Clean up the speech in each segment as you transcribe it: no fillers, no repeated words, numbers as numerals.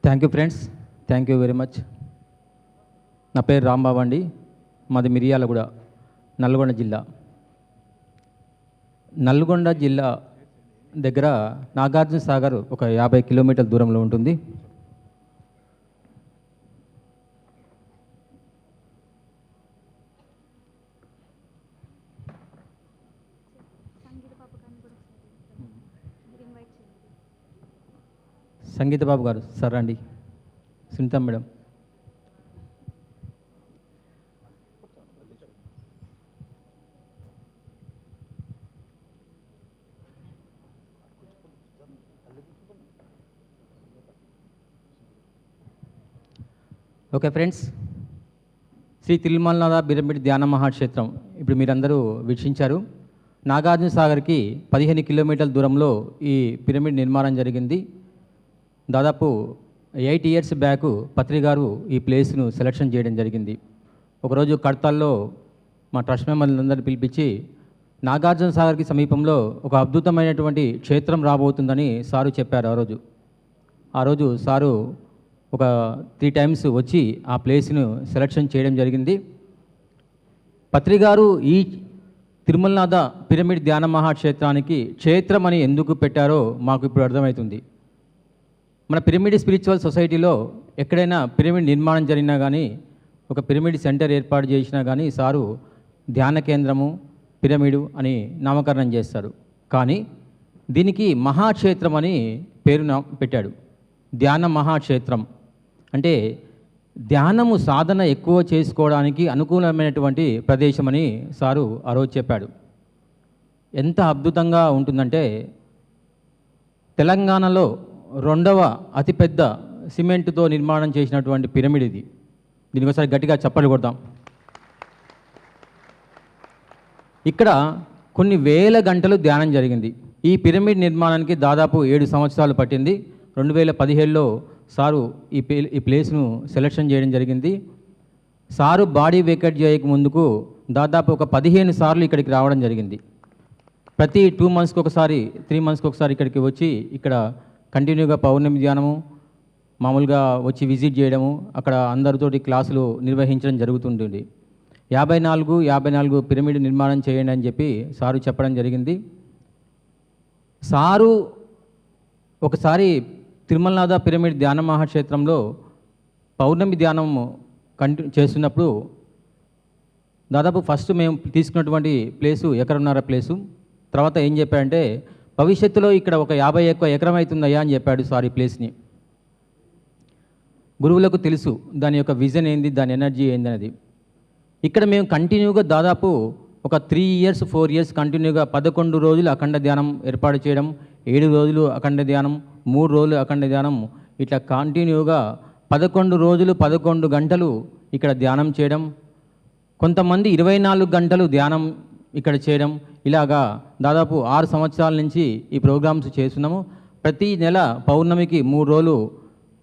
Thank you friends, thank you very much. నా పేరు రాంబాబు అండి. మాది మిర్యాలగూడ, నల్గొండ జిల్లా. నల్గొండ జిల్లా దగ్గర నాగార్జున సాగర్ ఒక 50 కిలోమీటర్ల దూరంలో ఉంటుంది. సంగీత బాబు గారు సార్ అండి, Sunitha madam. Okay friends, Shri Tirumalanatha pyramid Dhyana Mahakshetram ఇప్పుడు మీరందరూ వీక్షించారు. నాగార్జున సాగర్కి 15 కిలోమీటర్ల దూరంలో ఈ పిరమిడ్ నిర్మాణం జరిగింది. దాదాపు 8 ఇయర్స్ బ్యాక్ పత్రి గారు ఈ ప్లేస్ను సెలెక్షన్ చేయడం జరిగింది. ఒకరోజు కడతాల్లో మా ట్రస్ట్ మెంబర్లందరినీ పిలిపించి నాగార్జున సాగర్కి సమీపంలో ఒక అద్భుతమైనటువంటి క్షేత్రం రాబోతుందని సారు చెప్పారు. ఆ రోజు సారు ఒక 3 టైమ్స్ వచ్చి ఆ ప్లేస్ను సెలెక్షన్ చేయడం జరిగింది. పత్రి గారు ఈ తిరుమలనాథ పిరమిడ్ ధ్యాన మహాక్షేత్రానికి క్షేత్రం అని ఎందుకు పెట్టారో మాకు ఇప్పుడు అర్థమవుతుంది. మన పిరమిడ్ స్పిరిచువల్ సొసైటీలో ఎక్కడైనా పిరమిడ్ నిర్మాణం జరిగినా కానీ, ఒక పిరమిడ్ సెంటర్ ఏర్పాటు చేసినా కానీ సారు ధ్యాన కేంద్రము పిరమిడు అని నామకరణం చేస్తారు. కానీ దీనికి మహాక్షేత్రం అని పేరు పెట్టాడు. ధ్యాన మహాక్షేత్రం అంటే ధ్యానము సాధన ఎక్కువ చేసుకోవడానికి అనుకూలమైనటువంటి ప్రదేశమని సారు ఆ రోజు చెప్పాడు. ఎంత అద్భుతంగా ఉంటుందంటే, తెలంగాణలో 2వ అతిపెద్ద సిమెంటుతో నిర్మాణం చేసినటువంటి పిరమిడ్ ఇది. దీనికి ఒకసారి గట్టిగా చప్పట్లు కొడదాం. ఇక్కడ కొన్ని వేల గంటలు ధ్యానం జరిగింది. ఈ పిరమిడ్ నిర్మాణానికి దాదాపు 7 సంవత్సరాలు పట్టింది. 2017లో సారు ఈ ప్లేస్ను సెలెక్షన్ చేయడం జరిగింది. సారు బాడీ వేకెట్ చేయక ముందుకు దాదాపు ఒక 15 సార్లు ఇక్కడికి రావడం జరిగింది. ప్రతి 2 మంత్స్కి ఒకసారి, 3 మంత్స్కి ఒకసారి ఇక్కడికి వచ్చి ఇక్కడ కంటిన్యూగా పౌర్ణమి ధ్యానము, మామూలుగా వచ్చి విజిట్ చేయడము, అక్కడ అందరితోటి క్లాసులు నిర్వహించడం జరుగుతుంటుంది. 54 పిరమిడ్ నిర్మాణం చేయండి అని చెప్పి సారు చెప్పడం జరిగింది. సారు ఒకసారి తిరుమలనాథ పిరమిడ్ ధ్యాన మహాక్షేత్రంలో పౌర్ణమి ధ్యానం చేస్తున్నప్పుడు దాదాపు ఫస్ట్ మేము తీసుకున్నటువంటి ప్లేసు ఎకరన్నర ప్లేసు. తర్వాత ఏం చెప్పాడంటే, భవిష్యత్తులో ఇక్కడ ఒక 50 ఎకరం అవుతుందయ్యా అని చెప్పాడు సార్ ఈ ప్లేస్ని. గురువులకు తెలుసు దాని యొక్క విజన్ ఏంది, దాని ఎనర్జీ ఏంది అనేది. ఇక్కడ మేము కంటిన్యూగా దాదాపు ఒక 3 ఇయర్స్ 4 ఇయర్స్ కంటిన్యూగా 11 రోజులు అఖండ ధ్యానం ఏర్పాటు చేయడం, 7 రోజులు అఖండ ధ్యానం, 3 రోజులు అఖండ ధ్యానం, ఇట్లా కంటిన్యూగా 11 రోజులు 11 గంటలు ఇక్కడ ధ్యానం చేయడం, కొంతమంది 24 గంటలు ధ్యానం ఇక్కడ చేయడం, ఇలాగా దాదాపు 6 సంవత్సరాల నుంచి ఈ ప్రోగ్రామ్స్ చేస్తున్నాము. ప్రతి నెల పౌర్ణమికి 3 రోజులు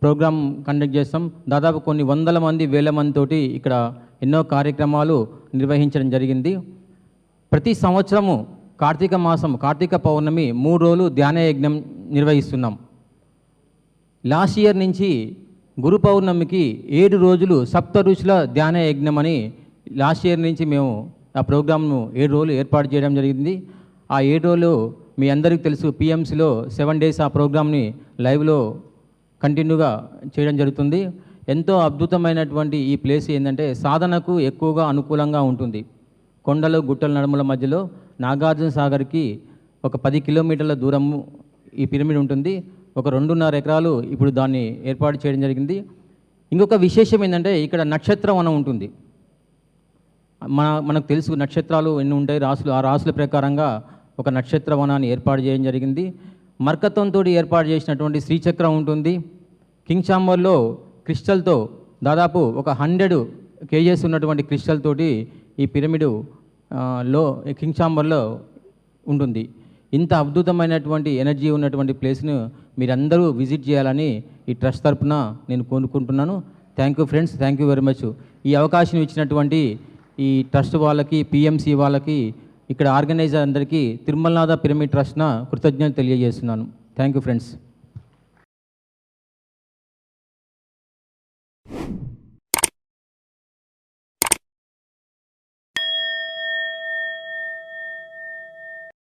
ప్రోగ్రామ్ కండక్ట్ చేస్తాం. దాదాపు కొన్ని వందల మంది, వేల మందితోటి ఇక్కడ ఎన్నో కార్యక్రమాలు నిర్వహించడం జరిగింది. ప్రతి సంవత్సరము కార్తీక మాసం, కార్తీక పౌర్ణమి 3 రోజులు ధ్యాన యజ్ఞం నిర్వహిస్తున్నాం. లాస్ట్ ఇయర్ నుంచి గురు పౌర్ణమికి 7 రోజులు సప్త ఋషుల ధ్యాన యజ్ఞం అని లాస్ట్ ఇయర్ నుంచి మేము ఆ ప్రోగ్రామ్ను 7 రోజులు ఏర్పాటు చేయడం జరిగింది. ఆ 7 రోజులు మీ అందరికీ తెలుసు, పిఎంసిలో 7 డేస్ ఆ ప్రోగ్రామ్ని లైవ్లో కంటిన్యూగా చేయడం జరుగుతుంది. ఎంతో అద్భుతమైనటువంటి ఈ ప్లేస్ ఏంటంటే సాధనకు ఎక్కువగా అనుకూలంగా ఉంటుంది. కొండలు గుట్టల నడుముల మధ్యలో నాగార్జున సాగర్కి ఒక 10 కిలోమీటర్ల దూరము ఈ పిరమిడ్ ఉంటుంది. ఒక 2.5 ఎకరాలు ఇప్పుడు దాన్ని ఏర్పాటు చేయడం జరిగింది. ఇంకొక విశేషం ఏంటంటే, ఇక్కడ నక్షత్ర వనం ఉంటుంది. మనకు తెలుసు నక్షత్రాలు ఎన్ని ఉంటాయి, రాసులు, ఆ రాసుల ప్రకారంగా ఒక నక్షత్ర వనాన్ని ఏర్పాటు చేయడం జరిగింది. మర్కతంతో ఏర్పాటు చేసినటువంటి శ్రీచక్రం ఉంటుంది. కింగ్ చాంబర్లో క్రిస్టల్తో దాదాపు ఒక 100 కేజెస్ ఉన్నటువంటి క్రిస్టల్ తోటి ఈ పిరమిడ్ లో కింగ్ చాంబర్లో ఉంటుంది. ఇంత అద్భుతమైనటువంటి ఎనర్జీ ఉన్నటువంటి ప్లేస్ను మీరందరూ విజిట్ చేయాలని ఈ ట్రస్ట్ తరఫున నేను కోరుకుంటున్నాను. Thank you friends, thank you very much. ఈ అవకాశం ఇచ్చినటువంటి ఈ ట్రస్ట్ వాళ్ళకి, పిఎంసి వాళ్ళకి, ఇక్కడ ఆర్గనైజర్ అందరికీ తిరుమలనాథ పిరమిడ్ ట్రస్ట్న కృతజ్ఞతలు తెలియజేస్తున్నాను. Thank you friends.